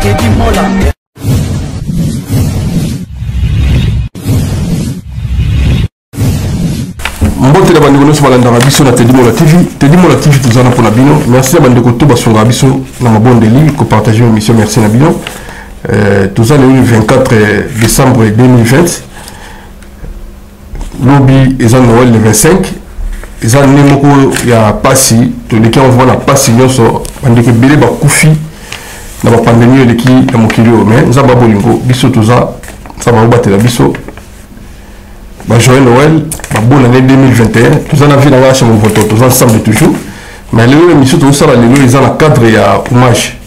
Teddy Mola. Mbote la bande sur la Rabiso na Teddy Mola TV. Teddy Mola TV tout ça pour la bino. Merci à bande de tout sur Rabiso na ma bonne deli ko partager l'émission merci na bino. Tout ça le 24 décembre 2020. Lobby et Noël le 25. Ils ont nemoko ya pasi to leki on voit la pasi nyoso bande ke bele ba kufi na ba pandemie leki ya mokilio mais nzamba bolingo biso tout ça ça va battre biso. Bah, joyeux Noël, bah, bonne année 2021. Tous en avis dans la chambre voto, tous ensemble toujours. Mais l'émission tout ça, ils ont la cadre et hommage.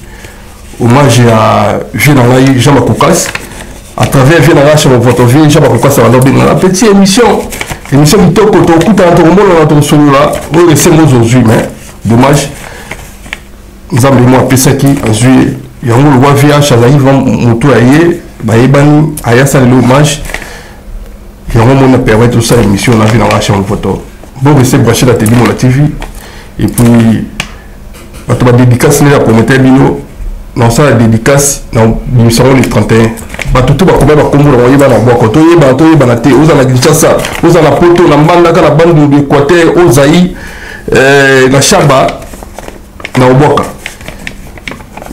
Hommage à Jean-Marie Jean-Makoukas. À travers la chambre voto, Jean-Makoukas, ça va nous donner la petite émission. Émission qui toque, on écoute un tour, on a ton solo là. On essaie de aujourd'hui, mais dommage. Nous avons moi appelé ça qui en juillet. Il y a un roi VH, à l'arrivée, mon tour aïe, bah, Ebani, aïe, ça l'hommage. Il y a un moment qui permet tout ça, l'émission, on a vu dans la chambre photo. Bon, restez branché la Teddy Mola TV. Et puis, on va dédicace là pour mettre Bino. Non, ça, la dédicace, nous serons les 31. Tout va couper, on va la boîte. On va la thé, on va la Kinshasa, on va la poto, on va la bande de l'Équateur, on va la Chaba, on va la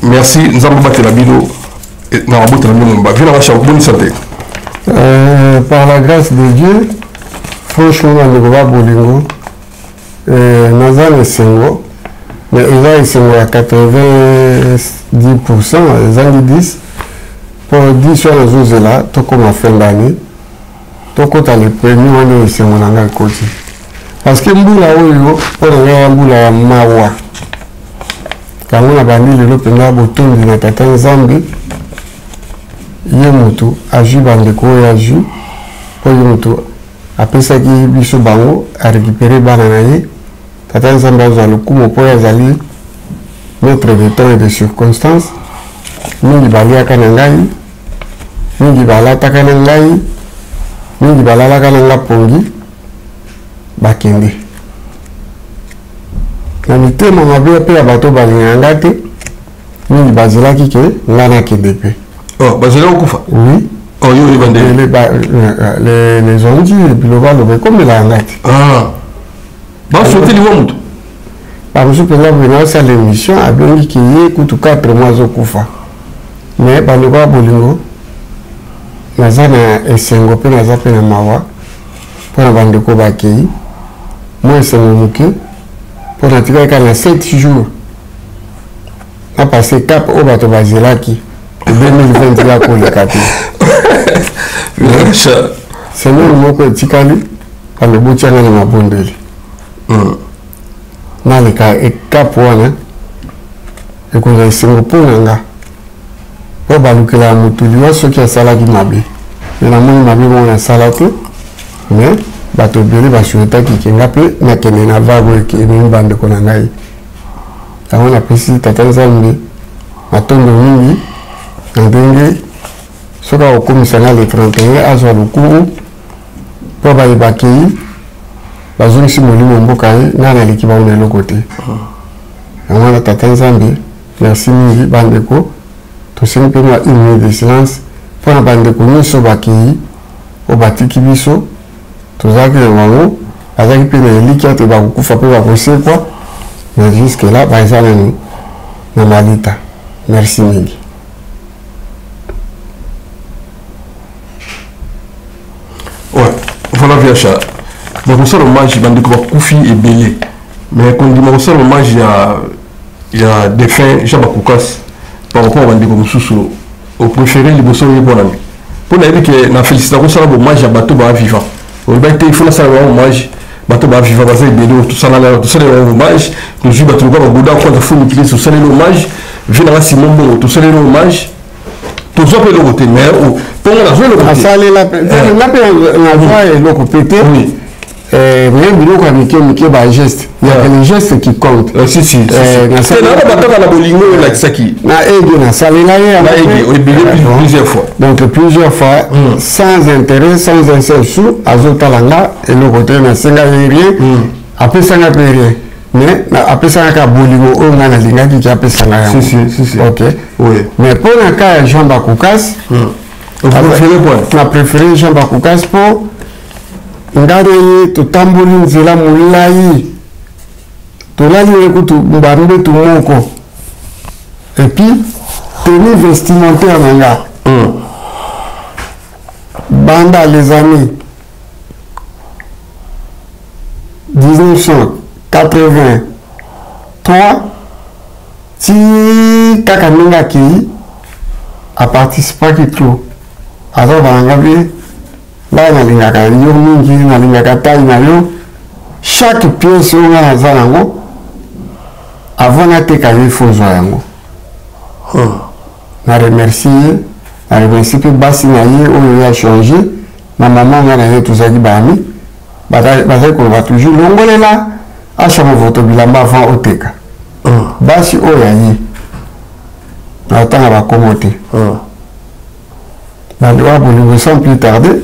merci, nous allons battre la Bino. Nous allons battre la Bino. Viens la Chaba, bonne santé. Par la grâce de Dieu, franchement, on ne va pas bolingo. Nazan et Sengo, mais ils ont à 90%, ils ont 10. Pour 10 sur les autres là, tout comme à fin d'année, tout comme à le premier, on est mon angle côté. Parce que Mboula Oyo, pour le Mboula Mawa, quand on a banni le Lopena Boton de Natatan Zambi, Yemutu, Aju Bandeko et Aju, pour Yemutu, après ça qui est Bisso Bango, a récupéré Bananaye, Tatan Zambi a le coup, mon point Azali, notre temps et de circonstances, nous Bali à Kanangaï, nous Bala Takanangaï, nous Bala la Kananga Pongi, Bakende. La mité m'a appelé à bateau Balingangate, nous Bazila Kike, Nana Kedepe. Oh, Bazila Okufa? Oui. Oh, les ondis, et puis le bal, comme il a un gâte. Ah. Bah, sauter les hommes. Par exemple, là, vous venez à l'émission, à bien qui y écoute 4 mois au Koufa. Mais, par le bas, Bolingo, Nazana et Sengope, Nazape et Mawa, pour la bande de Kobaki, moi, c'est mon mouké, pour la tirer qu'à 7 jours, a passé cap au bateau Bazilaki. 2020 là pour les capis. C'est le mot que tu as lu par le bout de la bondelle. Dans le cas, et cap one, et qu'on a essayé pour l'anga. Pour balouker la moto, il y a ceux qui ont salade qui m'habillent. Mais la moto m'habille, on a salade, mais bateau belé va sur le tas qui est appelé, mais qui est un vague qui est une bande de Konangaï. On a pris si Tatan Zambi, à ton domaine. Ndenge soka au commissariat le 31 azwa lukumu po ba ibaki bazuri si molimo mboka na na likiba on est côté on a Tata Nzambe merci mingi bandeko to sene pe na une minute de silence pour na bandeko nyoso baki o batiki biso to zaki wango azaki pe na likia te ba kufa pe ba kosekwa mais jusque là ba ezana ni na malita merci mingi. Voilà, Viacha. Donc, on sort l'hommage, il y a Koufi et Belé. Mais quand on sort l'hommage, il y a des fins, Jean-Makoukas, par rapport à Bandeko Moussoussou, au préféré, les bossons et bon ami. Pour nous dire que la félicitation, c'est l'hommage à Bateau Vivant. Il faut faire l'hommage, Bateau Vivant, parce que tout ça, l'hommage, nous jouons Bateau Vivant, on a fait l'hommage, tout ça, l'hommage, Général Simon Bon, tout ça, l'hommage. Tout ça, le côté, mais pour la jouer le côté. Ça, la voix est le côté. Oui. Même bilo kwa mike ba geste. Il y a les gestes qui comptent. Si. C'est là la bolingo là qui. Na ego na salela ya. Na ego plusieurs fois. Donc plusieurs fois sans intérêt, sans un seul sou, azotalanga et le côté na senga rien. Après ça n'a rien. Mais après ça ka bolingo on a linga qui après ça. Si. OK. Oui. Mais pour le cas de Jean Bakoukas, on a préféré Jean Bakoukas pour regarder tout tambourine nzela moulayi tolali ekutu mbambe tout moko et puis tenue vestimentaire nanga banda les années 1983 ti kaka ninga ki a participé qui tout alors banga bi là nalingaka yo mingi nalingaka taille na yo chaque pièce oyo nga naza nango avant nateka yo ifo ozwa yango na remercie mpe basi na ye oyo ya change na mama nga na ye tozalaki bami bazali koloba toujours longolela achama voto bilamba avant oteka basi oyo ya ye na otanga bakomo te na liwa bolingo sans plus tarder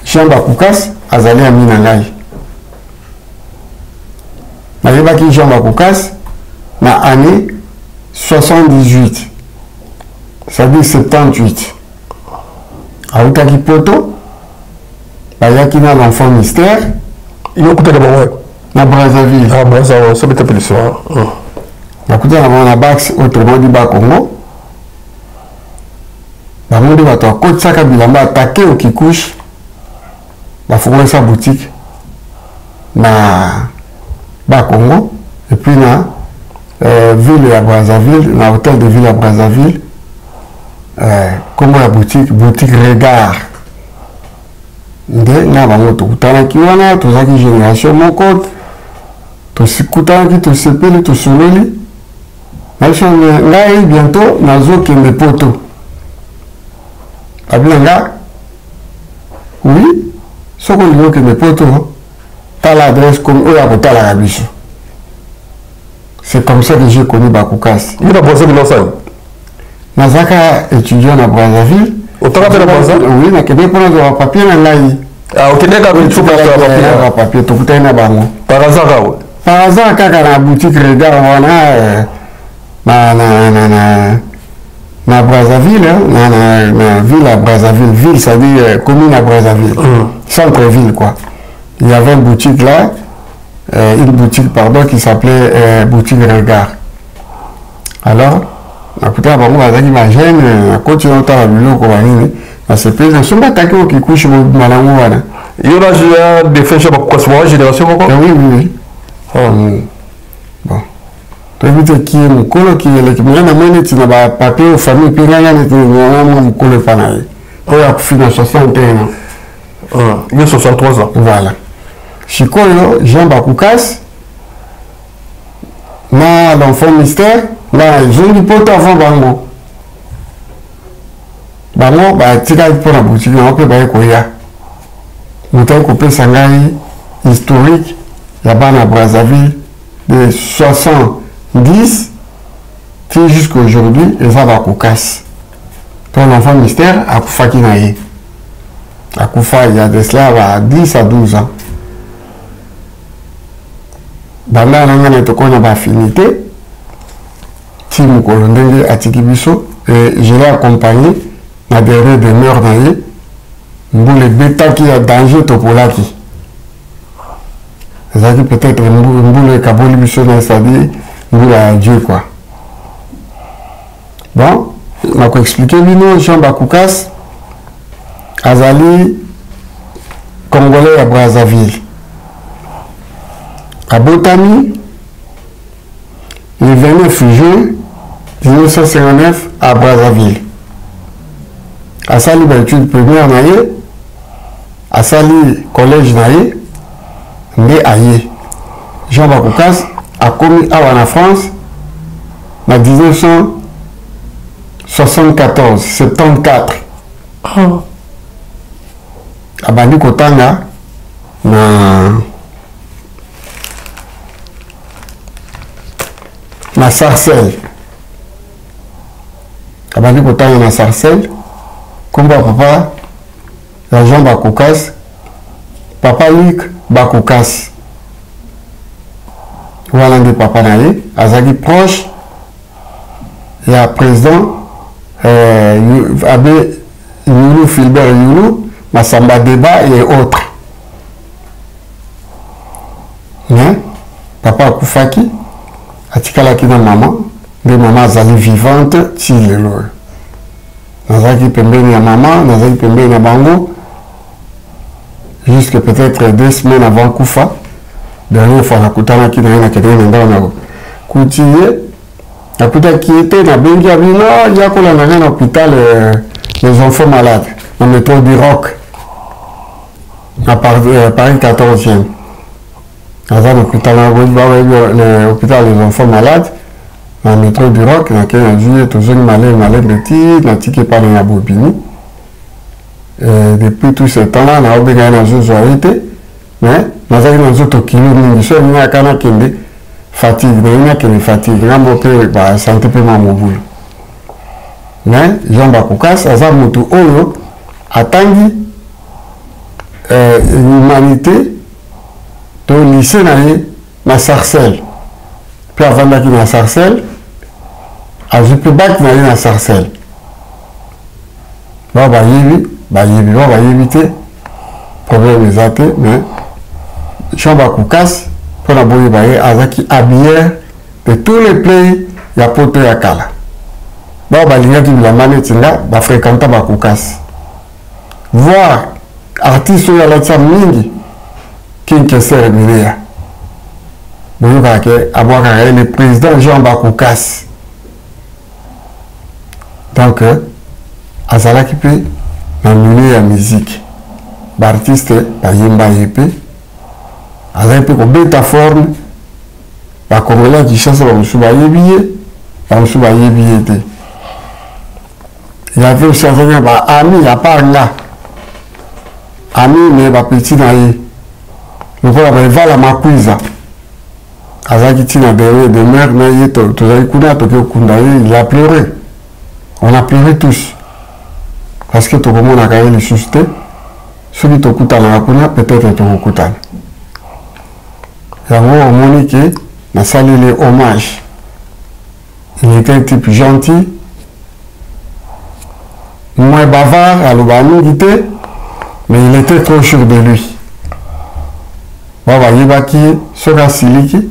Jean Bakoukas azali ami na ngai nayebaki Jean Bakoukas na année 78 c'est-à-dire 78 autaki poto bayaki na l'enfant mystère yokutaka bango na Brazzaville Brazzaville ça peut appeler ça nakutana bango na Bax autrement dit Bakongo bango nde bato akotisaka bilamba atake okikushi bafungolisa boutique na Bakongo et puis na ville ya Brazzaville na hôtel de ville à Brazzaville kombo ya boutique Regard nde na bango tokutanaki wana tozalaki génération moko tosikutanaki tosepeli tosololi naiso ngai bientôt nazokende poto abila nga oui soko olingi okende poto tala adresse comme oyo akotalaka biso. C'est comme ça que j'ai connu Bakoukas. Il a Brazzaville ensemble. Nazaka étudiant à Brazzaville. Autant que la Brazzaville. Oui, na kende pour nos papiers na ngai. Ah, ok, d'accord, tu peux pas papier to kutana bango. Par hasard ouais. Par hasard kaka na boutique Regard wana na Brazzaville, na ville à Brazzaville, ville ça dit commune à Brazzaville. Centre-ville quoi. Il y avait une boutique là. Une boutique pardon qui s'appelait boutique Regard. Alors, écoutez, avant moi, j'ai dit ma gêne, continuons à l'huile comme année, à ce pays, je suis pas attaqué au Kikuchi, mon malango. Il y a des fêches pour quoi ce génération encore? Oui, oui. Bon. Tu veux qui est mon colo qui est le qui m'a amené, tu n'as pas papier aux familles, puis rien, tu n'as pas mon colo panaï. On a fini à 61 ans. Il y a 63 ans. Voilà. Chikoyo, Jean Bakoukas, na l'enfant mystère, na Jean du pot avant bango. Bango, bah, tika pour la boutique, on peut bailler koya. Moutain coupé sangai historique, là-bas à Brazzaville, de 70 jusqu'à aujourd'hui, et ça va Bakoukas. Ton enfant mystère, a Koufa Kinaye. A Koufa, il y a de cela, 10 à 12 ans. Banda nanga na tokona ba affinité timu kolondenge atiki biso et je l'ai accompagné na dernière demeure na ye mbule betaki ya danger topolaki ezaki peut-être mbule kaboli biso na c'est-à-dire mbule ya Dieu quoi. Bon na ko expliquer bino Jean Bakoukas azali congolais à Brazzaville. À Botami, le 29 juin 1959 à Brazzaville. À Sali l'étude première naïe, à Sali collège naïe, né aïe. Jean Bakoukas a commis à France en 1974, 74. À Bandi Kotanga, na Sarcelles. Abandi kotanga na Sarcelles. Kumba papa Jean Bakoukas, papa Luc Bakoukas. Voilà de papa naïe, azaki proche il y a président Abbé Youlou, Philbert Youlou, Massamba Débat et autres. Mais papa Koufaki, Atikala Kina maman, des mamans zali vivantes, si les lois. Nazaki Pembeni à maman, Nazaki Pembeni à bango, jusque peut-être 2 semaines avant Koufa. Dernière fois, Nakutana qui n'a rien à Koutiye, Nakuta qui était dans Bengi Abino, il y a qu'on a un hôpital les enfants malades, dans le métro du Roc, à Paris 14e. Dans l'hôpital des enfants malades, dans le métro du Roc, dans lequel on a joué toujours malade petit, dans le pas de la Bobini. Depuis tout ce temps-là, on a obligé à jouer, mais nous avons des autres kilomètres, nous avons des fatigue, nous avons des fatigues, nous avons des santé pour mon boulot. Mais Jean Bakoukas, nous avons tout attendu l'humanité de lycée dans Sarcelles. Puis avant d'aller dans Sarcelles, je peux battre dans Sarcelles. Bah, éviter problème des athées, mais Jean Bakoukas, pour la boue Azaki habillé de tous les pays, il y a Poto et Akala. Bah, il y a qui la manetinga, bah, fréquenta Bakoukas. Voir artistes ou la tsammingi, qui est cérémonie. Vous voyez que le président Jean Bakoukas. Donc, Azala qui peut amener la musique. L'artiste, Bayemba Yepé, Azala peut mettre en forme, la Congolais qui chasse la Moussouba Yébillé, la Moussouba Yébillé. Il y avait aussi un ami, il n'y a pas là. Ami, mais pas petit naïe. Le voilà, il va la Makuiza. Azaki tina de mère, il a pleuré. On a pleuré tous. Parce que tout le monde a gagné les suscités. Celui qui a peut-être est au Koutan. Il y a un moment qui a salué les hommages. Il était un type gentil, moins bavard, à l'Obanité, mais il était trop sûr de lui. Baba Yibaki, Soka Siliki,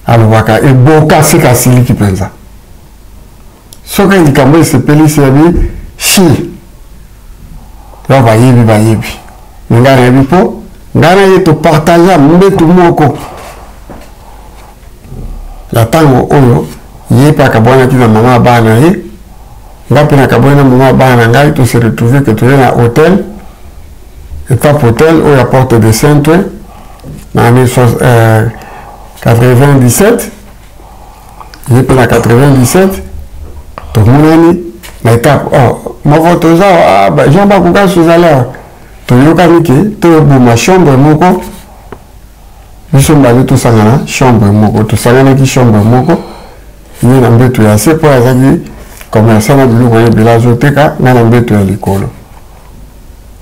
Alubaka, et Boka Seka Siliki Penza. Soka Yikambo, se peli servi, Chi. Baba Yibi, Bayibi. Ngana Yibipo, Ngana Yeto partager, Mbetu Moko. La tango Oyo, Yepa Kabona Tina Mama Bana Ye, Ngapina Kabona Mama Bana Ngai, tout se retrouver que tu es dans l'hôtel, étape hôtel, où il y a porte de Saint-Ouen. En 1997, j'ai pris la 97, tout le monde a l'étape, oh, mon vote aux gens, Jean Bakoukas sous l'air, tout le monde tout ma chambre, moko, nous sommes allés tous à la chambre, moko, tout ça, qui chambre, moko, il y a un peu de assez pour les amis, comme ça, on a vu que la zoteka, on a un peu de l'école.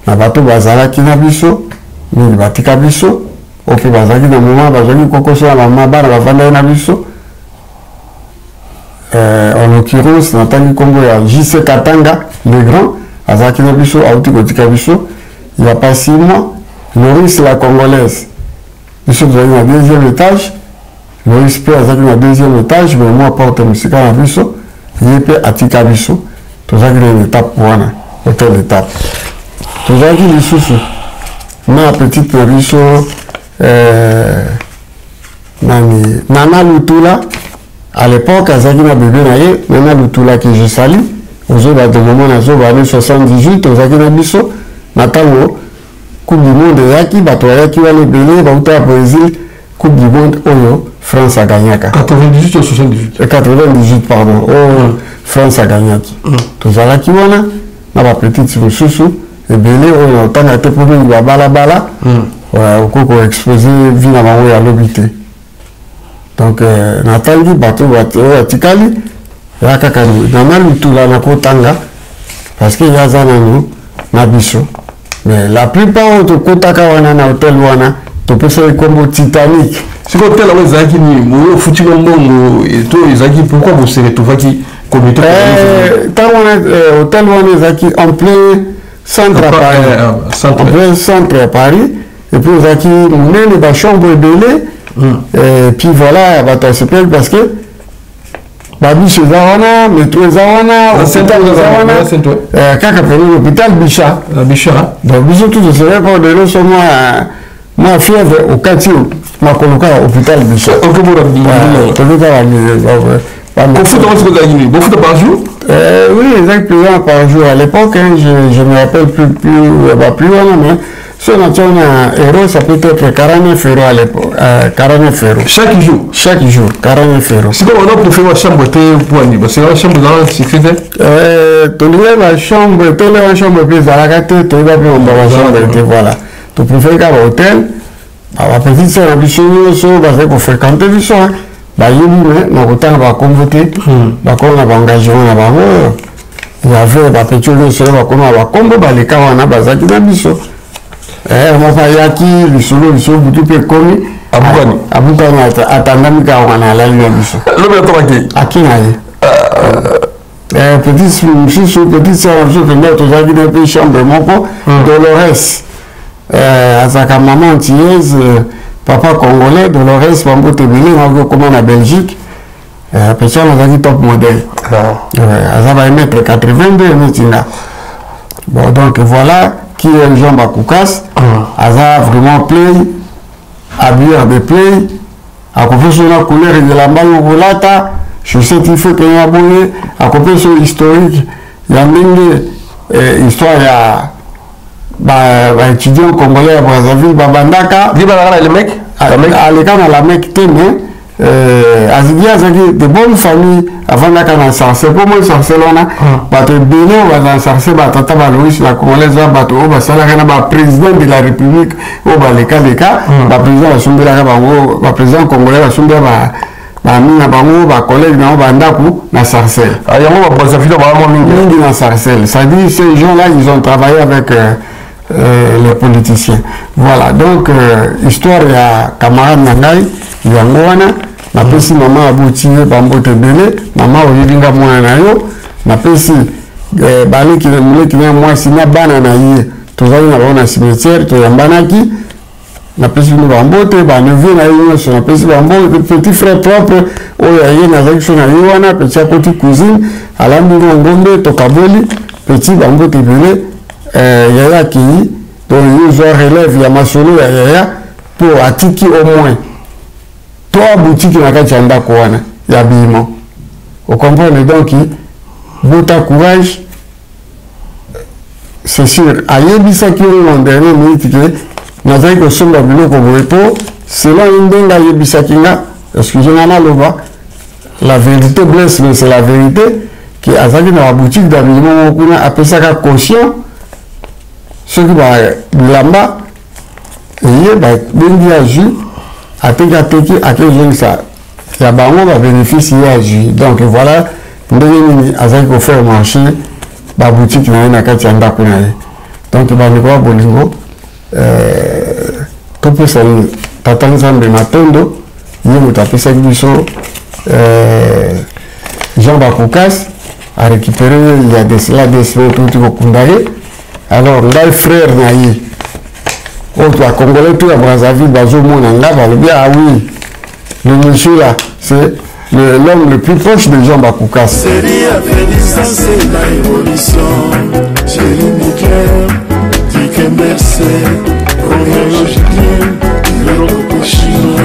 Na bateau bazala qui n'a biso, ni batika biso. Ok, bazaki na moment, bazaki kokoso la maman bana bavanda na biso. En l'occurrence, Nathalie Congo et JC Katanga, le grand, azaki na biso, auti kotika biso. Il n'y a pas 6 mois, Loris la Congolaise. Biso nous avons au 2e étage. Loris peut azaki na 2e étage, mais moi porte musika na biso. Il peut atika biso. Tout ça qui est une étape pour un hôtel d'étape. Tout ça qui est sous ma petite biso. Nana Lutula, à l'époque, Azaki na bébé naïe, Nana Lutula que je salue, aux autres de moment, aux années 78, aux Azaki na biso, Natango, Coupe du Monde, Yaki, Batoyaki, Walebele, Bauta Brésil, Coupe du Monde, Oyo, France a gagné. 98 ou 78 98, pardon, oh, France a gagné. Tout ça là qui wana, na ba petite Soussou, et Belé, on a tant été pour nous, Bala. Au cours exposé vie à l'obité. Donc, Nathalie bateau Tikali, Rakakani, Nana Lutula Nakotanga, parce qu'il y a Zananu, Nabiso. Mais la plupart de Kotaka Wana, Hôtel Wana, tu peux faire comme Titanic. C'est comme tel les Zaki ni foutu le monde et tout les Zaki pourquoi vous serez tout qui comité hôtel on les Zaki en plein centre à Paris en plein centre à Paris et puis les Zaki nous les chambre belé et puis voilà bah c'est parce que babi chez Zawana métro Zawana hôpital Zawana kaka pelu l'hôpital Bicha donc bisous tout ce serait pour de l'eau sur moi fièvre au quartier ma coloca hôpital Bicha ok beaucoup de par jour oui exactement par jour à l'époque je me rappelle plus loin mais si on a un euro, ça peut être 49 euros à l'époque. 49 euros. Chaque jour 49 euros. C'est comme on a préféré la chambre pour aller. Parce que la chambre dans la sécurité. Tu la chambre plus à la carte, tu vas plus la chambre. Voilà. Tu préfères qu'à l'hôtel, la petite sœur ambitieuse, parce qu'on fréquente du soir. Bah, il y a autant va convoquer, bah, qu'on a engagé, on a il y avait la petite sœur, qu'on a combo, bah, les cas, on a basé dans biso. Mafayaki lisolo butu pe komi abukani atandami ka wana la liyo biso lobe atomaki akina ye petit sœur de notre zaki de pe chambre moko Dolores azaka maman antillaise papa congolais Dolores bambo tebele ngako koma na Belgique pesa azaki top modèle azaba 1m82 metinga bon donc voilà qui est Jean Bakoukas, a vraiment play, habilleur de play, a coupé sur la couleur de la maille au volata, je sais qu'il faut qu'il y ait abonné, a coupé sur l'historique, il y a une histoire, il y a étudiant congolais à Brazzaville, Babandaka, le mec, à l'écart dans la mec témoin, Azidia Zaki, de bonnes familles, avant la canne sarcé, pour moi, Sarcelona, bateau Bénin, on va sarcé, Batata Baloïs, la Congolaise, bateau, Basalana, président de la République, au Baleka, président de Sombela, président congolais, Sombela, Mina Bango, collègue, Bandaku, na Sarcel. Il y a un Brazzaville, vraiment Mingi na Sarcel. Ça dit, ces gens-là, ils ont travaillé avec les politiciens. Voilà, donc, histoire, il y a camarade Nangai, Yangoana, na pesi maman abouti bambote belé, maman oyibinga mwana na yo, na pesi balé qui est moi sina bana na yé, tozali na bona cimetière to yambanaki, na pesi no bambote ba neveu na yo so na pesi bambote petit frère propre oyo yé na zaki na yo wana petit cousine alambi ngombe to kaboli petit bambote belé yaya ki to yo zo relève ya masolo ya yaya pour atiki au moins trois boutiques na kati ya ndako wana ya bima. Vous comprenez donc bota courage c'est sûr ayebisaki en dernière minute que nazali kosomba biloko boye po selon ndenge ayebisaki nga excusez-moi naloba la vérité blesse mais c'est la vérité que azalaki na boutique d'habillement kuna apesaka caution soki bilamba eye babengi ya jus ateki akezongisa ya bango babénéficie ya jus donc voilà ndenge nini azalaki kofaire marché baboutique na ye na kati ya ndako na ye donc bandeko ya bolingo topesa tata nzambe matondo ye moto apesaki biso Jean Bakoukas a récupéré il y a de cela des semaines touti kokunda ye alors ngai frère na ye oyo Congolais tout à Brazzaville bazomona nga balobi ah oui le monsieur là c'est l'homme le plus proche de Jean Bakoukas. Série a fait distance et la évolution. Jérémy Claire, Dick Mercé, Romeo Julien, Lero Chino,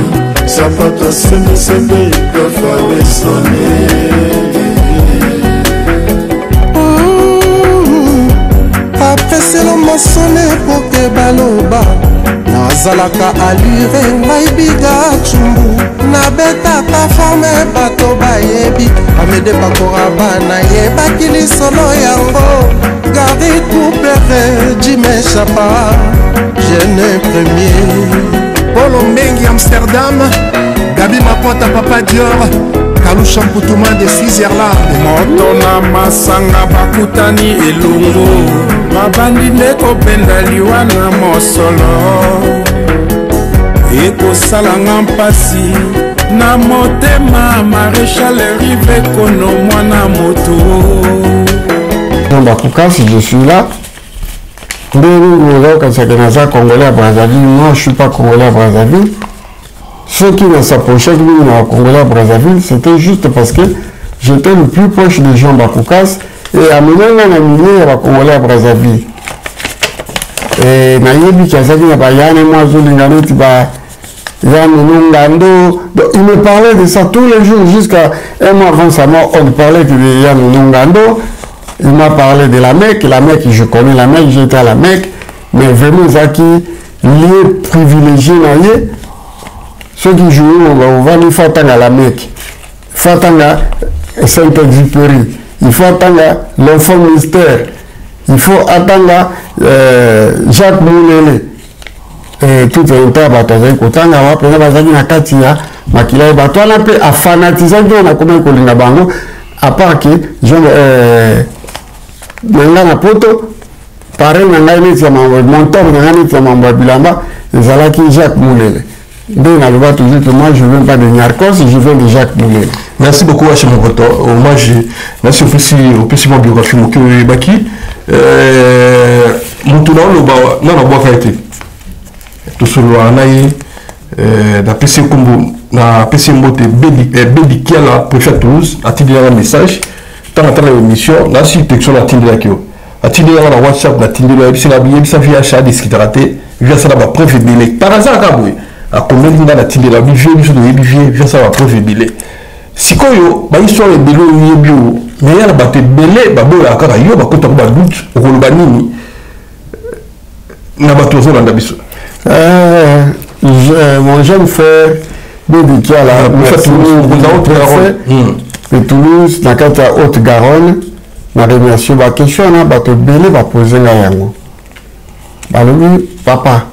Zapata Sembe Sembe, Kafale Sonné. Apesi lomba sonné pour que baloba. Nazalaka allure ngai biga chumbu nabetaka forme bato bayebi amede bakora bana yebaki lisolo yango garde coupere Jimé Chapa jeune premier Polo Mbengi Amsterdam Gabi Mapota Papa Dior Kalusha Mputuma de Switzerland moto na masanga bakutani elungu babandi nde kopenda liwa na mosolo ekosalanga mpasi na motema maréchal rive kono mwana moto Bakukasi, je suis là. Congolais à Brazzaville. Moi, je ne suis pas Congolais à Brazzaville. Ceux qui ne s'approchaient de nous à Congolais à Brazzaville, c'était juste parce que j'étais le plus proche des gens Bakoukas et à mener à Congolais à Brazzaville. Et il me parlait de ça tous les jours jusqu'à un mois avant sa mort. On parlait de Yann Nungando. Il m'a parlé de la Mecque, je connais la Mecque, j'étais à la Mecque, mais vraiment, Zaki, lié privilégié, ceux qui jouent, on va lui faire attendre à la Mecque, il faut attendre à Saint-Exupéry, il faut attendre l'enfant mystère, il faut attendre Jacques Moulele, tout un tas de batailles, quand on va prendre la Katia, Makila et Bato, on a fait à fanatiser, on a combien de Bango, à part que, nanga na poto pareil nanga neti ya monteur nanga neti ya mambo ya bilamba ezalaki Jacques Moulele nde naloba toujours que moi je viens pas de Niarcos, je viens de Jacques Moulele. Merci beaucoup Hachem Mokoto. Moi merci au petit ma biographie moki oyebaki mutu na oloba na bwaka ete tosolola na ye na pesi kombo na pesi mbote Bedi Kiala préfet Toulouse atindi un message dans la émission, là, si tu as attendu la kio. Attendu la WhatsApp, attendu la episode, la via discuté, via ça la preuve de par hasard, à combien de temps attendu la via via ça la preuve de si quoi yo, bah histoire de bello bio, mais il y a battu belé, bah bon la cara yo, bah quand on va doute, au Rolbanini, n'a pas toujours dans l'abisso. Mon jeune frère, Bedi Kiala, de Toulouse, dans la Haute-Garonne, je remercie la question, je vais poser la question. Papa,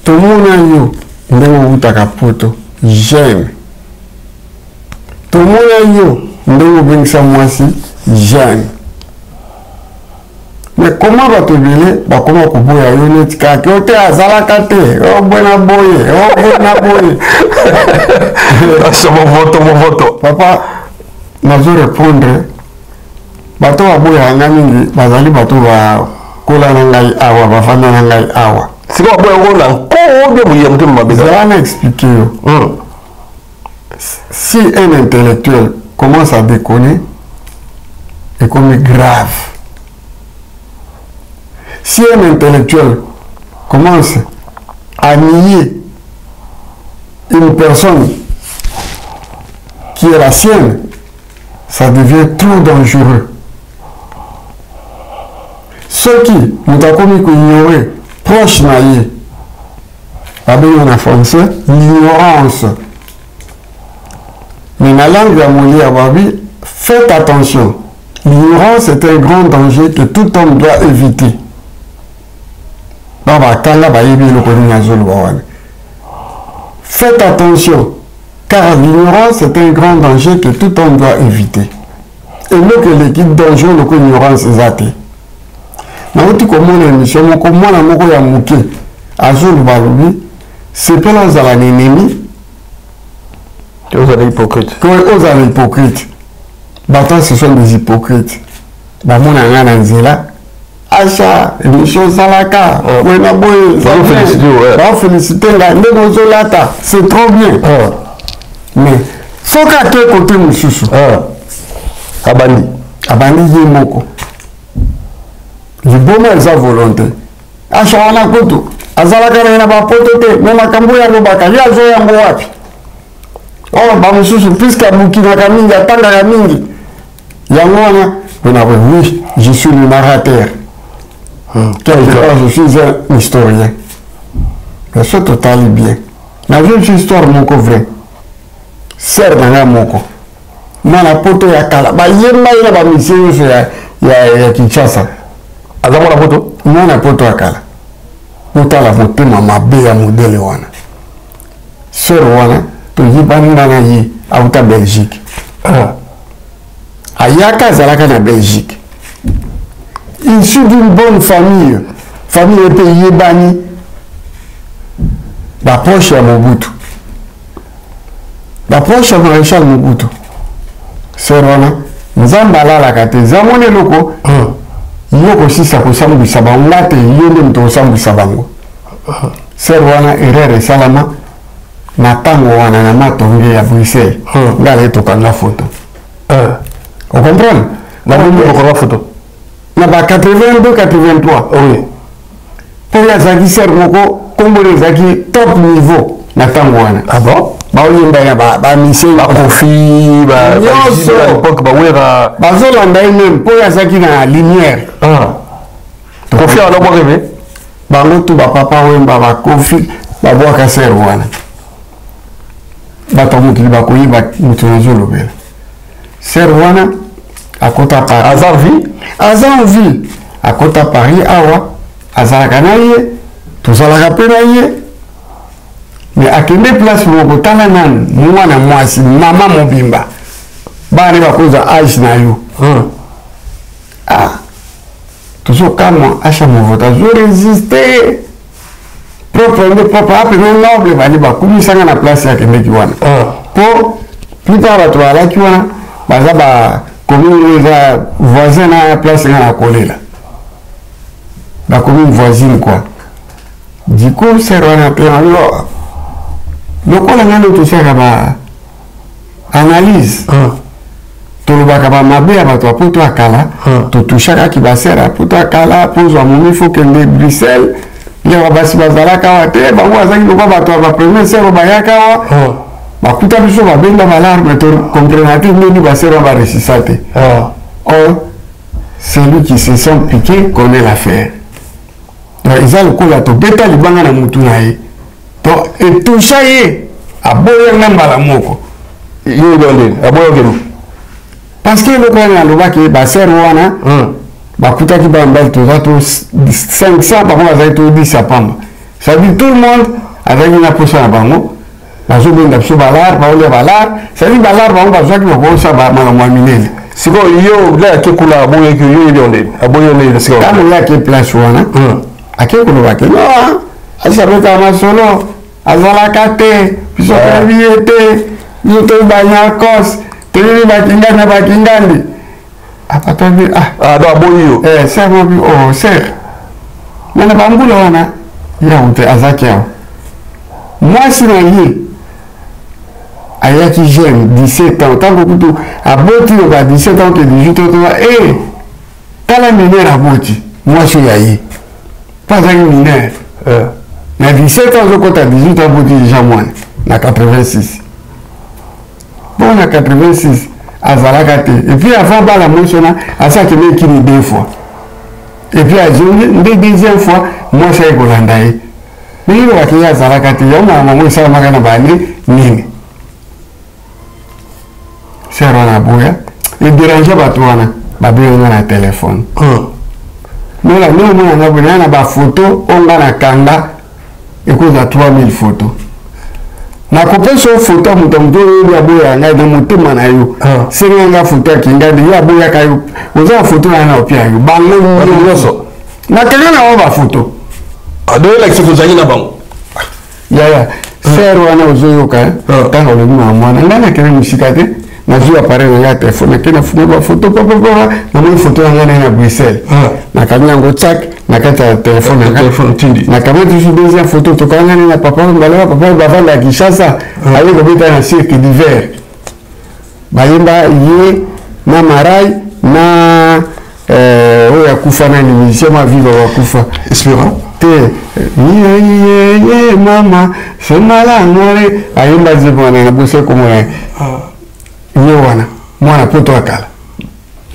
tout le monde a eu j'aime. Tout le monde a eu j'aime. Mais comment va te dire, comment tu peux aller tu as Zalakate, oh bonaboye. C'est mon vote. Papa, je vais répondre. Bato wa boya mingi bazali bato wa kola na ngai awa bafanda na ngai awa. C'est quoi boya kola ko bien boya mutu mabeza. Je vais m'expliquer. Si un intellectuel commence à déconner, c'est comme grave. Si un intellectuel commence à nier une personne qui est la sienne, ça devient trop dangereux. Ceux qui nous ont commis ignorer, proche naïe, en français, l'ignorance. Mais dans la langue à Babi, faites attention. L'ignorance est un grand danger que tout homme doit éviter. Faites attention, car l'ignorance est un grand danger que tout homme doit éviter. Et nous que l'équipe dangereux, l'ignorance est athée. C'est pas là un ennemi. Vous êtes hypocrite. Vous êtes hypocrite. Ce sont des hypocrites. Acha, émission Salaka, c'est trop bien. Mais, faut qu'à quel côté nous chouchou. Abandi. Abandi Yemoko. Du bon mais sa volonté. Acha, on a koto. Azalaka n'a pas pototé, même à Kamboya Nobaka, il y a un wapi. Oh, Bamususu, puisqu'il y a Moukina Kamingi, à Tanga Kamingi. Yamwana, oui, je suis le narrateur. Quelque part, je suis un historien. Mais c'est total bien. La vie de l'histoire, mon couvre. Serre dans la moko. Moi, la poto ya kala. Bah, yéma, il y a pas mis ya Kinshasa. Azamo la poto? Moi, la poto ya kala. Ota la voté mama bé ya modèle wana. Sœur wana, to yibani na yi, auta Belgique. Ayaka zalaka na Belgique. Issu d'une bonne famille, famille pays Yébani. baproche ya Mobutu baproche ya Maréchal Mobutu ser wana nzambe alalaka te zamoni eloko yo kosisa kosambwisa bango nga te yo nde moto kosambwisa bango ser wana erreur esalama na ntango wana na matonge ya Bruxelles nga ale tokanga foto ocomprendre na foto na ba 82 83 oui po ya zaki ser moko kombole zaki top niveau na ntango wana ah bon baoyemba ya bamise bakofi baepoke bawera bazolanda ye meme mpo azalaki na lumière kofi anabwakebe bango tu bapapa wemba bakofi babwaka ser wana bato mokili bakoyiba moto nazolobela ser wana akota Paris aza en vie akota Paris awa azalaka na ye tozalaka mpe na ye mais akende place moko tala nani mwana mwasi mama mobimba bana bakoza age na yo tozokamwa acha movoto azoresiste propre apena noble bali bakumisanga na place yakendeki wana po plupart bato balaki wana baza bacommune eza voisin na place nga na kolela bacommune voisine quoi du coup ser wana pena lokola ngano tosaka ba analyse tolobaka bamabe ya bato ya poto akala totushakaki basere ya poto akala pozwa momi fo kende Bruxelles yaka basi bazalaka awa te bango bazalaki lokwa bato ya bapremier sero bayaka awa bakuta biso babenda balarme tocomprenate ndeni basero baresisa te or celui qui se sent piqué connaît l'affaire eza lokola tobeta libanga na mutu na ye to etusha ye aboyanga mbala moko yo ndeni aboyangelo parce que eloko wana alobaki basere wana bakutaki bambali toza to 500 bango bazalaki to 10 ya pamba c'est-à-dire tout le monde azalaki na posa na bango bazobenda biso balar baolia balar c'est-à-dire balar bango bazwaki bakosa makambo ya minene sikoyo yo la yake kuna aboyaki yo ili ondeni aboyo ndeni sikoyo kama yake place wana ake kolobaki no asabeta masolo azalaka te biso toyebi ye te biso toyebi banyakos toyebi bakingani na bakingandi apatobi do aboyi yo ser mobi ser mena bambula wana yawu te azaki awa mwasi na ye ayaki jeune 17 ans ntango kutu aboti loba 17 ans ke 18 ans toba tala minere aboti mwasi oyo aye mpo azaki minere na 17 ans ozokota 18 ans aboti deja mwana na 86 bon na 86 azalaka te et puis avant bala mwasi wana asaki mekini 2 fois et puis azongi nde deuxième fois mwasi aye kolanda ye meyilobaki ye azalaka te yango makambo esalamaka na bane nini ser wana aboya ederange bato wana babenga na telefone mola nde omonanga boye na bafoto onga na kanga ekozwa 3000 foto nakopesa o foto ya moto moto oyebi aboya ngai na motema na yo senganga foto ya kingandi ye aboyaka yo oza na foto na ye na opia yo bango nyonso nakanga na bango bafoto adoyelakisa tozali na bango yaya ser wana ozoyoka ntango olobi na mwana ngai nakende mosika te nazwi appareil na ngai ya telefone nakende nafunga bafoto papapapa namoni foto na ngai na ye na Bruxelles nakangi yango tsak na kati ya telefone nakamati biso deuxième photo tokanga ngai na papa baleba papa bavanda ya Kinshasa aye kobeta na cirque d'hiver bayemba ye na marai na oyo akufa nani musicien maviva wakufa espérant te ye mama semalangore ayemba nzembo wana na bose komona ye wana mwana poto akala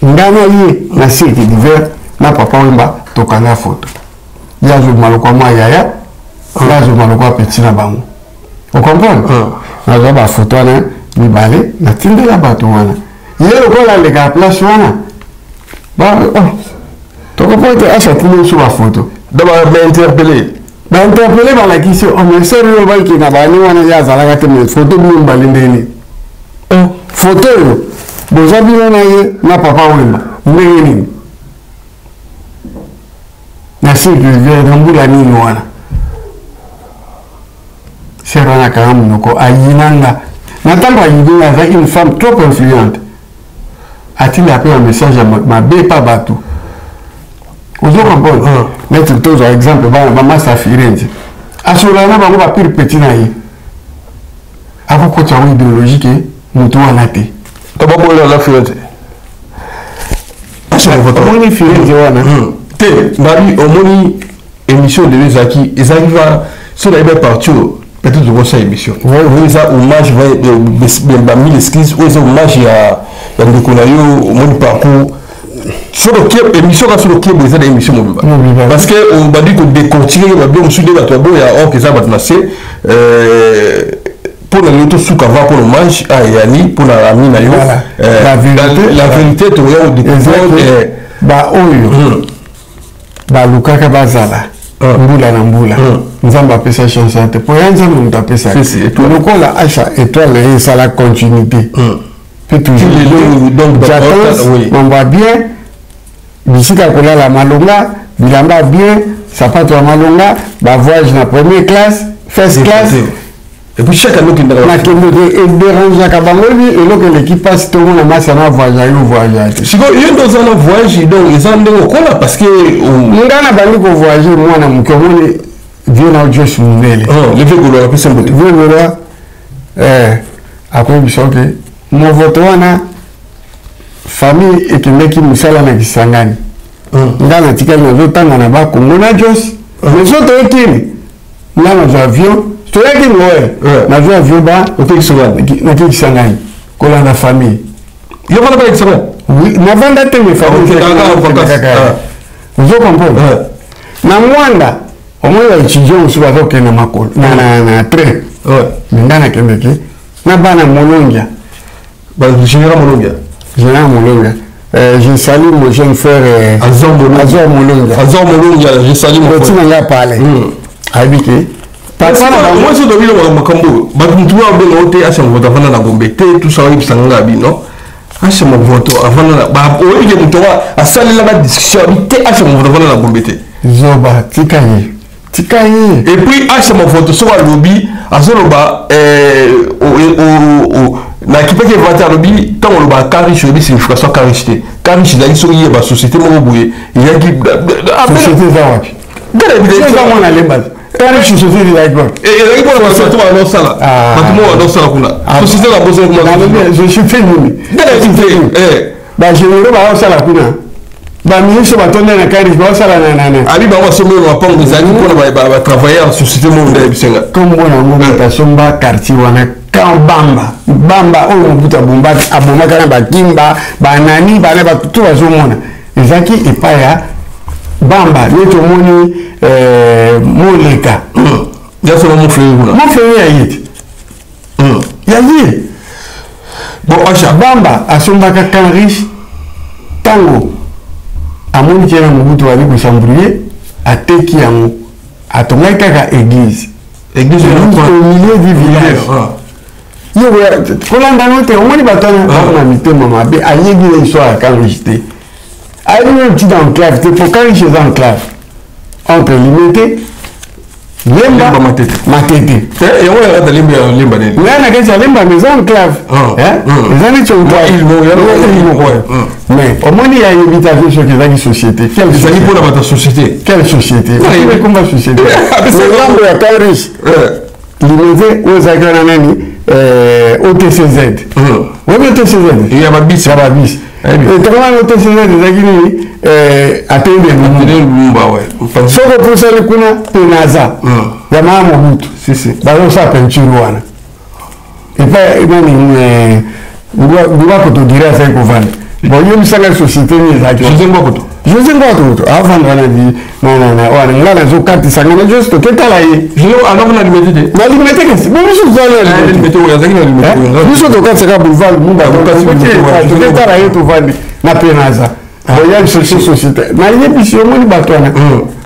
ngana ye na cirque d'hiver na papa wemba tokanga foto ye azobima lokwa mwa yaya nga azobima lokwa peti na bango okomprendre nazwa bafoto wana mibale natindela bato wana ye lokola aleka place wana tokopo te achatile biso bafoto bainterpele balakisi omeser oyo baike na bani wana ye azalaka te me foto bino mibale ndeni foto oyo boza bino na ye na papa wemba ndenge nini na cirque d'hiver na mbula nini wana sœur wana kanga monoko ayinanga na ntango ayinanga azalaki une femme trop influente atili ape un message ya mabe pa bato ozo comprendre maître tozwa exemple bana bamasa firenze asolana na bango bapire petit na ye akokota yango idéologie ke moto wana te tababolela na firenze omoni firenze wana te ngabi omoni émission de ezaki va sur la partie peut-être de ça émission oui ça hommage va mille excuses ou ça hommage à Ndekonayo au monde parcours sur le émission sur le quai des émissions parce que on va dire que décortiquer va bien souder la tobo ya que ça va passer pour le auto sous cava pour l'hommage à Yani pour la ami na yo la vérité to ya découvrir ba oyo ba lukaka bazala mbula na mbula nzamba apesa chance ate po ya nzambe moto apesa lokola acha étoile ça la continuité peut toujours mambo bien bisika kolala malonga bilamba bien sapato ya malonga ba voyage na première classe first class et puis chaque année qui dérange ka bangoli et donc l'équipe passe tout le monde masse na voyage si ko yo dans un voyage donc ils ont ndeko kola parce que ngana bandi ko voyager moi na mukomoni Dieu na Josh Mundele le fait que le plus simple après bisoke mo voto wana famille ekendeki musala na Kisangani ngana tikali na zotanga na ba Kongo na Josh mais zoto ekini ngana za avion tu es qui moi na vie avion ba na Kisangani kola na famille yo va pas Kisangani oui na vanda te me famille vous comprenez na mwanda omoyo étudiant sur bazo ke na makolo na train ngana kembeki na bana molongia ba général molongia je salue mon jeune frère Azor Molongia je salue mon frère nga pale habike papa moi je dois dire makambo ba mtu wa beno te acha mvoto avana na Gombe te tout ça wa bisanga bino acha mvoto avana na ba oye mtu wa asali la discussion te acha mvoto avana na Gombe te zoba tikaye et puis acha mvoto so wa lobby azoloba na kipeke vata lobby tant on ba karish lobby signification karishité karish la iso yeba société mo boye ya ki société za wapi ngala bi c'est ça mon alemba karish société de la et il faut sortir dans sala patimo dans sala kuna société la bozo kuma je suis fini ngala bi ba je ne ba sala kuna ba ministre ba tonne na karish ba sala na ali ba wasomo wa pango zaki pour ba travailler en société mo ndé bisenga comme bona mo ta somba quartier wana kan bamba oyo buta bomba aboma kana ba kimba ba nani ba na ba tout bazomona ezaki epaya bamba neto moni moleka ya so mo frère ya yiti ya yi bon acha bamba asombaka kan riche tango amoni tena mubutu ali ko chambrier ateki yango atongaki kaka église au milieu du village yo kolanda note omoni batona na mitema mabe ayebi le histoire quand j'étais ayebi le petit enclave te pour quand j'étais enclave entre limité lemba matete et on est dans lemba ne na kesa lemba mais enclave ezali enclave mais omoni ya invitation sur que société quelle société pour la société mais comment société le ya Paris limité aux agrana nani OTCZ oui OTCZ il y a babis et comment OTCZ ezakini atende lumba ouais soko posa le kuna penaza ya mama mutu si bazo sa peinture wana et pas nani ngwa ko to dira sa ko vanda bon yo misanga société ni ezaki José Ngoto avant wana di na wana ngala zo kati sangana juste ketala yi je alors na limité na limité que bon je suis allé na limité ou yazaki na limité biso to kati saka boulevard munda to ketala yi to vandi na penaza boya société na yebisi yo moni batwana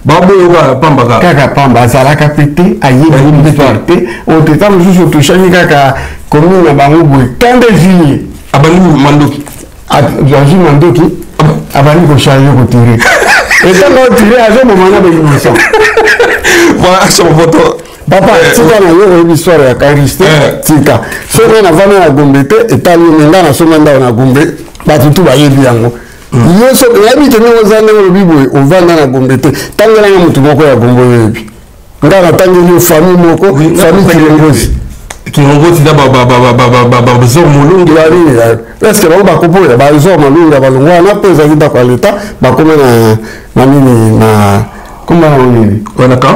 babo yoga pamba kaka pamba azalaka pete ayebi histoire te o teta mosusu toshaki kaka commune na bango boye tant de juillet abani mandoki abani ko changer ko tirer et quand on tirer azo momana ba innocent voilà son photo papa tika na yo histoire ya Kariste tika so na vana na Gombe te etali nga na soma ndao na Gombe batutu bayebi yango yo so yabi te no zane lo biboy o vanda na Gombe te tangela na mutu moko ya Gombe yebi nga na tangeli famille moko famille Kilongozi da ba zo molungu bari parce que ba kopo ya ba zo molungu ba longwa na pesa kita kwa leta ba koma na nini na koma na nini wanaka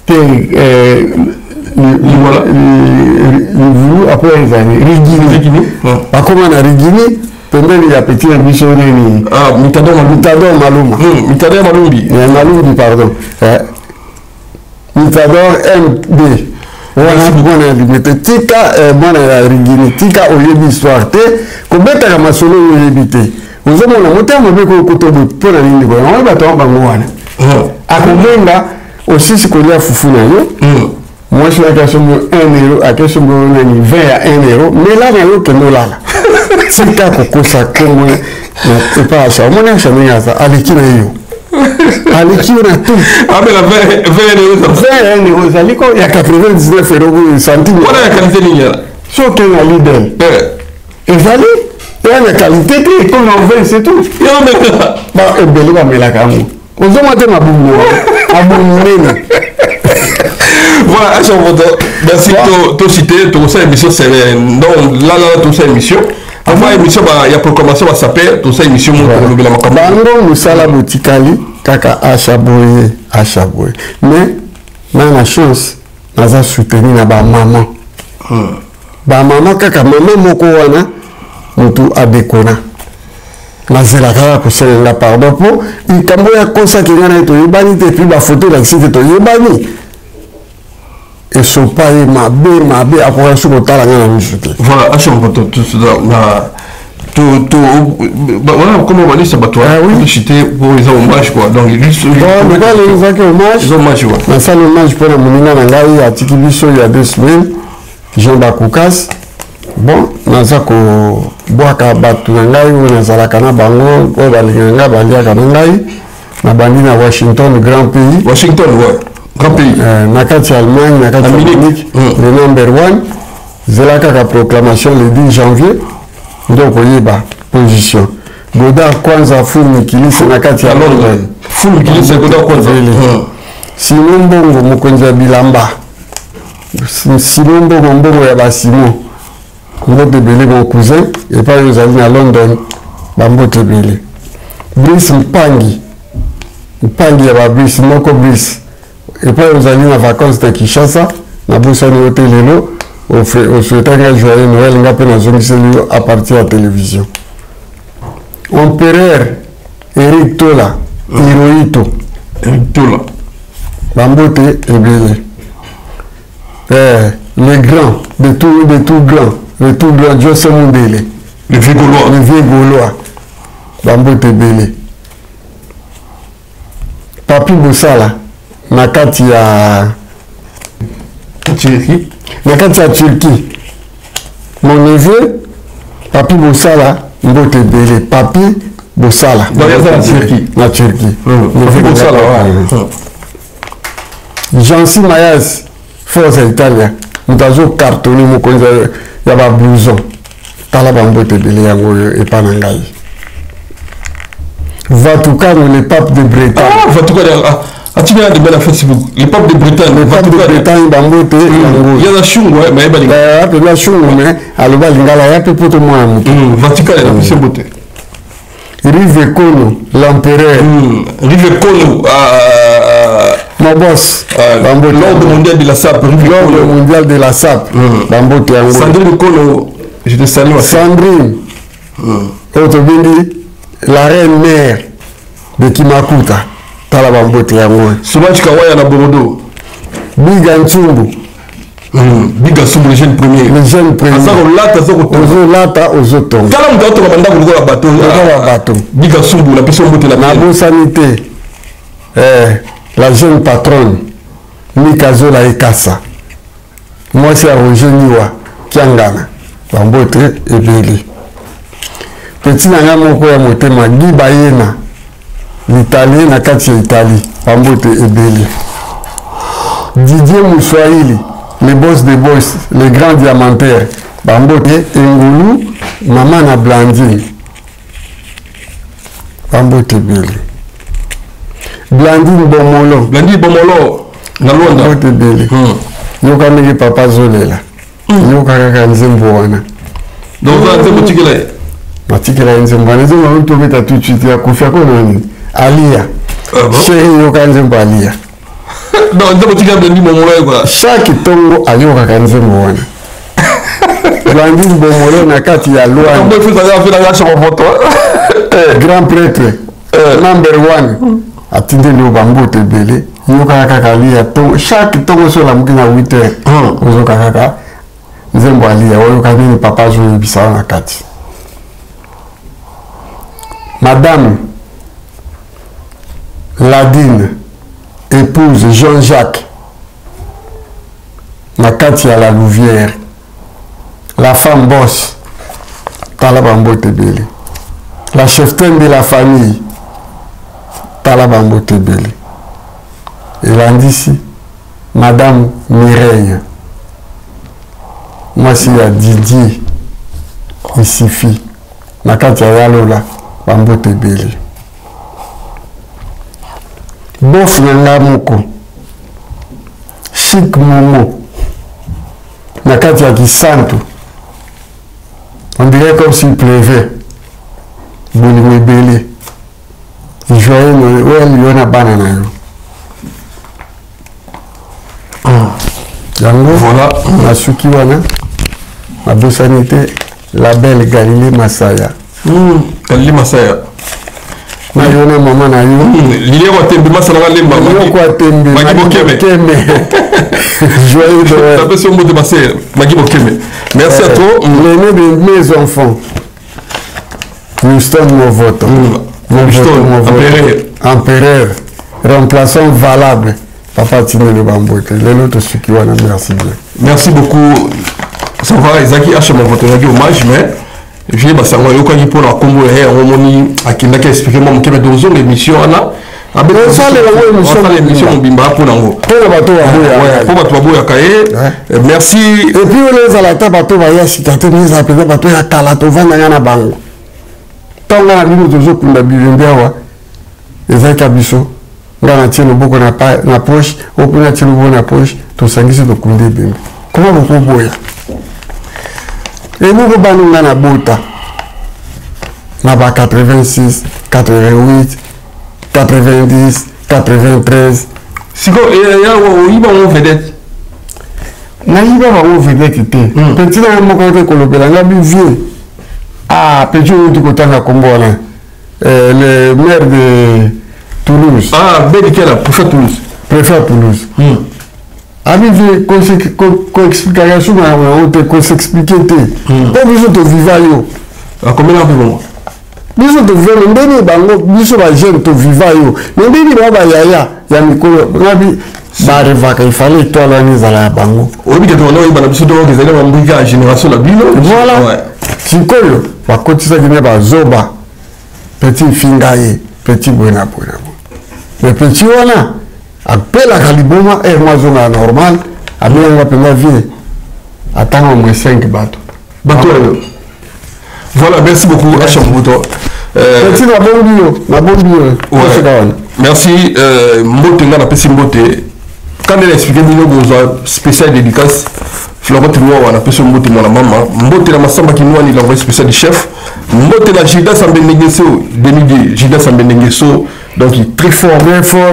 te après Rigini ba koma na Rigini pembeni ya petit biso nini mitado maluma malumbi pardon mitador MB wana bwana limite tika bwana ya Rigini tika oyebi histoire te kobeta ka masolo oyebi te ozomona motema beko kotobo pona nini ko on ba to bango wana akomenga osisi kolia fufu na yo moi je la question 1 euro à question de 20 à 1 euro mais là na yo kendo lala tika kokosa kongo na pas ça mon acha minyaza alikina yo alikina tu abela 20 euros zaliko ya 99 euros centime wala ya qualité lignara so que na Lidl ezali ya qualité te ko na 20 c'est tout ya meka ba ebele ba melaka ngo ozoma te mabungu abunene voilà acha moto merci to citer to ça émission c'est donc là to ça émission avant émission ba ya proclamation va s'appeler to ça émission mo ko lobela makambo bango musala botikali kaka achaboye mais na la chance naza soutenir na ba maman kaka maman moko wana mutu adekona nazela kaka koselenga pardon po ikambo ya kosa kinga na toyebani te puis bafoto elakisi te toyebani esopaye mabe akoka so kotala nga na miso te voilà achombo voilà comment on va dire ça bateau oui cité pour les hommages quoi donc les hommages na salle hommage pour la moninga na ngai atiki biso ya 2 semaines Jean Bakoukas bon naza ko boaka batu na ngai o nazalaka na bango o balinganga baliaka na ngai na bandi na Washington grand pays grand pays na kati ya Allemagne na kati ya Munich le number 1 zelaka ka proclamation le 10 janvier donc oyeba position Godard kwanza fumi kilisi na kati ya London fumi kilisi Godard kwanza Simon Mbongo mokonzi ya bilamba Simon Mbongo ya basimo mbote bele mon cousin et pas ozali na London bambote bele Brice Mpangi ya ba Brice moko Brice et pas ozali na vacances de Kinshasa na bosani hotel lelo au souhaitant un joyeux Noël nga pe na zongiseli à partir de la télévision empereur Eric Tola Hirohito bambote ebele les grands de tout grand José Mundele le vieux Gaulois bambote ebele Papi Bosala na kati ya Turquie mon neveu Papi Bosala mbote bele Papi Bosala na Turquie Jansi Mayas Forza Italia mutazo cartonné mokonza ya ba blouson tala bambote bele yango epa na ngai Vatican le pape de Bretagne tu viens de belle Facebook les papes de Bretagne bambote il y a la chungu mais ba la chungu mais aloba lingala ya poto mwa mutu Vatican la pise bote Rive Kono l'empereur Rive Kono mon boss l'ordre mondial de la SAP l'ordre mondial de la SAP bambote yango Sandrine Kono je te salue Sandrine Otobindi la reine mère de Kimakuta tala bambote yango Solange Kawaya na Bordeaux Biga Ntsumbu Biga Sumbu le jeune premier ozolata ozotonga kala mutu atonga bandako lokola bato Biga Sumbu na peso mbote na nabosani te la jeune patronne Mikazola Ekasa mwasi ya Roger Niwa Kiangana bambote ebele petit nanga moko ya motema Guy Bayena l'italien na kati ya Italie bambote ebele Didier Moussoaili, le boss des boss, le grand diamantaire. Bambote Engulu, maman na Blandine. Bambote Beli. Blandine Bomolo. Blandine Bomolo. Na Luanda. Bambote Beli. Yoka mege papa zolela. Yoka kaka nzembo wana. Donc on a été motivé. Matikela nzembo wana. Nzembo wana tobeta tout de suite ya kofia ko nani. Alia. Chéri yoka nzembo Alia. Non, on a motivé Blandine Bomolo quoi. Chaque tongo ayoka kaka nzembo wana. Blandine Bomolo na kati ya Luanda. Grand prêtre number 1 atinde le Bambote Beli. Yoka kaka Alia tongo. Chaque tongo sur la mukina 8h. Ozoka kaka nzembo Alia. Oyoka nini papa zo yebisa na kati. Madame Ladine, épouse Jean-Jacques, Nakati à la Louvière, la femme boss, Talabambote Beli, la cheftaine de la famille, Talabambote Beli, et l'andici, Madame Mireille, moi c'est à Didier, ici fille, Nakati à Yalola, Bambote Beli. Bof Nanga Moko, Chic Momo, Nakati à Kisanto. On dirait comme s'il pleuvait. Boulingwe Beli. Joyeux Noël, Yona Banana. Yango, voilà, la Sukiwana, la Bossanité, la belle Galilée Masaya. Galilée Masaya. Mayona maman na yo. Lié wa tembe masala le mama. Yo kwa tembe. Magi Bokeme. Joyeux Noël. La personne de passer Magi Bokeme. Merci à toi. L'aîné de mes enfants. Houston mon vote. Empereur. Remplaçant valable. Papa Tine le Bambote. Les autres ceux qui ont merci bien. Merci beaucoup. Ça va Ezaki H mon vote hommage mais je vais savoir yo quand il pour la combo on moni akenda ka expliquer moi mokebe dozo l'émission ana avec ça l'émission bimba pour nango pour bato ouais pour bato boya kae merci et puis on les ala ta bato ba ya citaté mais ça peut bato ya kala to vanda na bango tonga na bino dozo kunda bilembe wa ezaka biso ngana tieno boko na poche au kuna tieno boko na poche to sangisi to kunde bimbe comment vous boya. Et nous avons na bota na ba 86, 88, 90, 93. Siko ya iba on vedette. Na iba ba on vedette te. Petit na mo ko te kolobela nga bi vieux. Ah, petit on dit ko tanga kombola. Le maire de Toulouse. Ah, Bédikela, préfet Toulouse. Préfet Toulouse. Avec co-explication, on te s'expliquer. Pour vous autres vivants, à combien d'heures bon? Nous autres vivants, nous bango, nous sommes jeunes, tu vivants. Mais nous baba yaya, ya mikolo, ngabi bareva il fallait toi là nous ala bango. Obi que on a ba biso donc les élèves mbriga génération la bino. Voilà. Sikolo, ba kotisa kine ba zoba. Petit fingaye, petit buena. Le petit wana appelle à Kaliboma et moi zone normal à bien on va payer vie attends au moins 5 bateaux. Voilà, merci beaucoup à Chamboto. Merci la bonne bio. Merci Motenga na pesi mbote. Quand elle expliqué bino besoin spécial dédicace Florent Noa na pesi mbote mwana mama mbote na masamba kinwa ni l'envoyé spécial du chef mbote na Gilda Sambenengeso Denidi Gilda Sambenengeso. Donc il est très fort,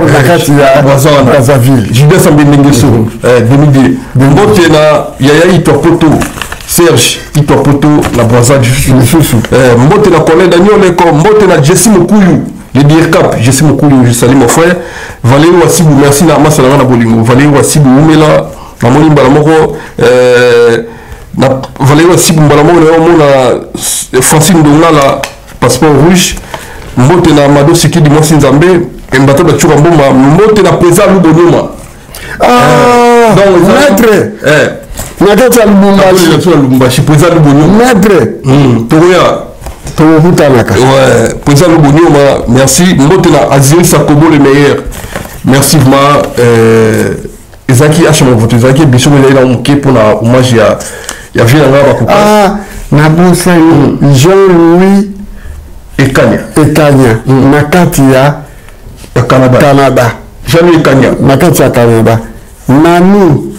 la carte à Brazzaville. Gilda Sambenengeso, Demide. Mbote na Yaya Itopoto, Serge Itopoto, la Brazzaville. Mbote na Colin Daniel Leko, Mbote na Jesse Mokuyu, le DIRCAP, Jesse Mokuyu, je salue mon frère. Valérie Wassibou, merci na Masala na Bolingo. Valérie Wassibou, Oumela, na Moni Balamoko, Valérie Wassibou, Balamoko, na Francine Dongala, passeport rouge. Mbote na Mado Siki di Mwasi Nzambe Mbato da Chura Mboma Mbote na Peza Lubonyoma maître Nakati ya Lubumbashi Peza Lubonyoma maître Togoya Togohutanaka ouais Peza Lubonyoma merci Mbote na Azir Sakobo le meilleur merci vraiment ezaki achama voto ezaki biso ezali na moke mpona hommage ya vie nanga bakoka nabosani Jean-Louis Ekanya na kati ya Canada. Jean-Louis Ekanya na kati ya Canada. Nanu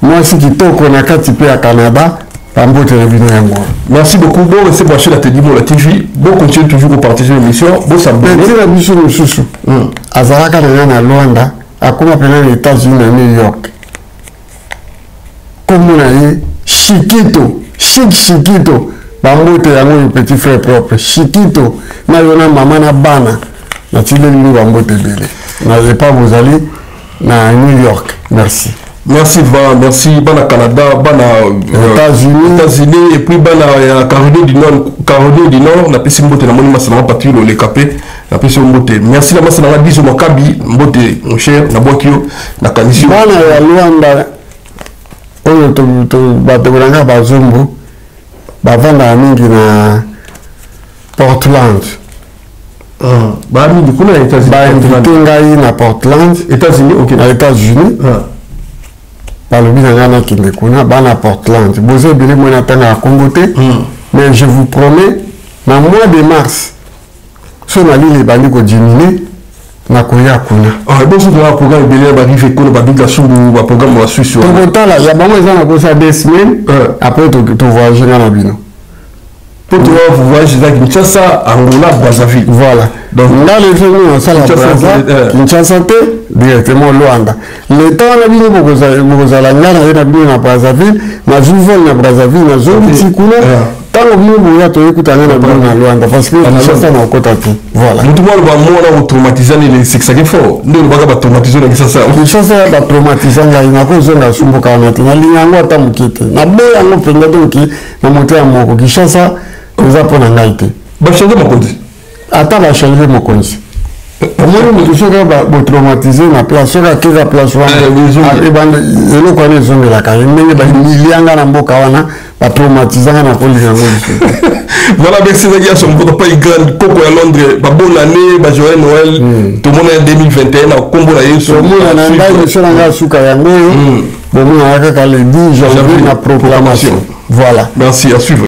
mwasi kitoko na kati pe ya Canada. Pambote na bino yango. Merci beaucoup. Bon, restez branché la télé, la TV. Bon, continuez toujours à partager l'émission. Bon, ça me plaît. La biso mususu. Azalaka na Luanda, akoma pena les États-Unis na New York. Comme on a dit, Chiquito, Chiquito. Pambote yango petit frère propre. Chiquito. Na yona mama na bana. Na tile lu pambote bele. Na pas vous allez na New York. Merci. Merci Va, merci bana Canada, bana États-Unis et puis bana Caroline du Nord, na pesi mbote na monima sana patrie le capé, na pesi mbote. Merci la masa na biso makabi mbote mon cher na bokio na kanisi. Bana ya Luanda oyo to batebolanga bazombo bavanda mingi na Portland. Ba mingi kuna na États-Unis. Ba ngai na Portland, États-Unis, OK. Na États-Unis. Balobi na ngana kimekuna bana Portland. Boze bile mona tanga Congoté. Mais je vous promets na mois de mars so na lile bali ko diminuer na koya kuna. Bon so na programme bile ba rive ko ba biga sulu ba programme wa Suisse. To tala ya ba moi na ko sa 2 semaines après to voyager na bino. Pour toi vous voyagez à Kinshasa, Angola, Brazzaville. Voilà. Donc là les gens on ça la Kinshasa directement Luanda. Le temps na bino bokozala ngana na bino na Brazzaville, na Juvol na Brazzaville na zone tikuna. Tant nous ya to ekutana na bino na Luanda parce que Kinshasa na kota tu. Voilà. Mutu mwa ba mona o traumatiser les sexe fort. Ndio baka ba traumatiser na Kinshasa. Kinshasa ba traumatiser na ko zonga sumbuka na tina linyango ata mukite. Na boya ngo penga donki na motea moko Kinshasa za pona ngaite. Ba changer mokonzi. Ata ba changer mokonzi. Moi me touche ba traumatiser na place soka keza place wana. Et bande elo kwa les zonga la kaye ndenge ba milianga na mboka wana ba traumatiser na police yango. Voilà, merci les gars, on ne pas y grande coco à Londres, ba bonne année, ba joyeux Noël. Tout le monde est 2021 à combo la yeso. Tout le monde na ngai so nga suka yango. Bon, on a ka le 10 janvier na proclamation. Voilà. Merci, à suivre.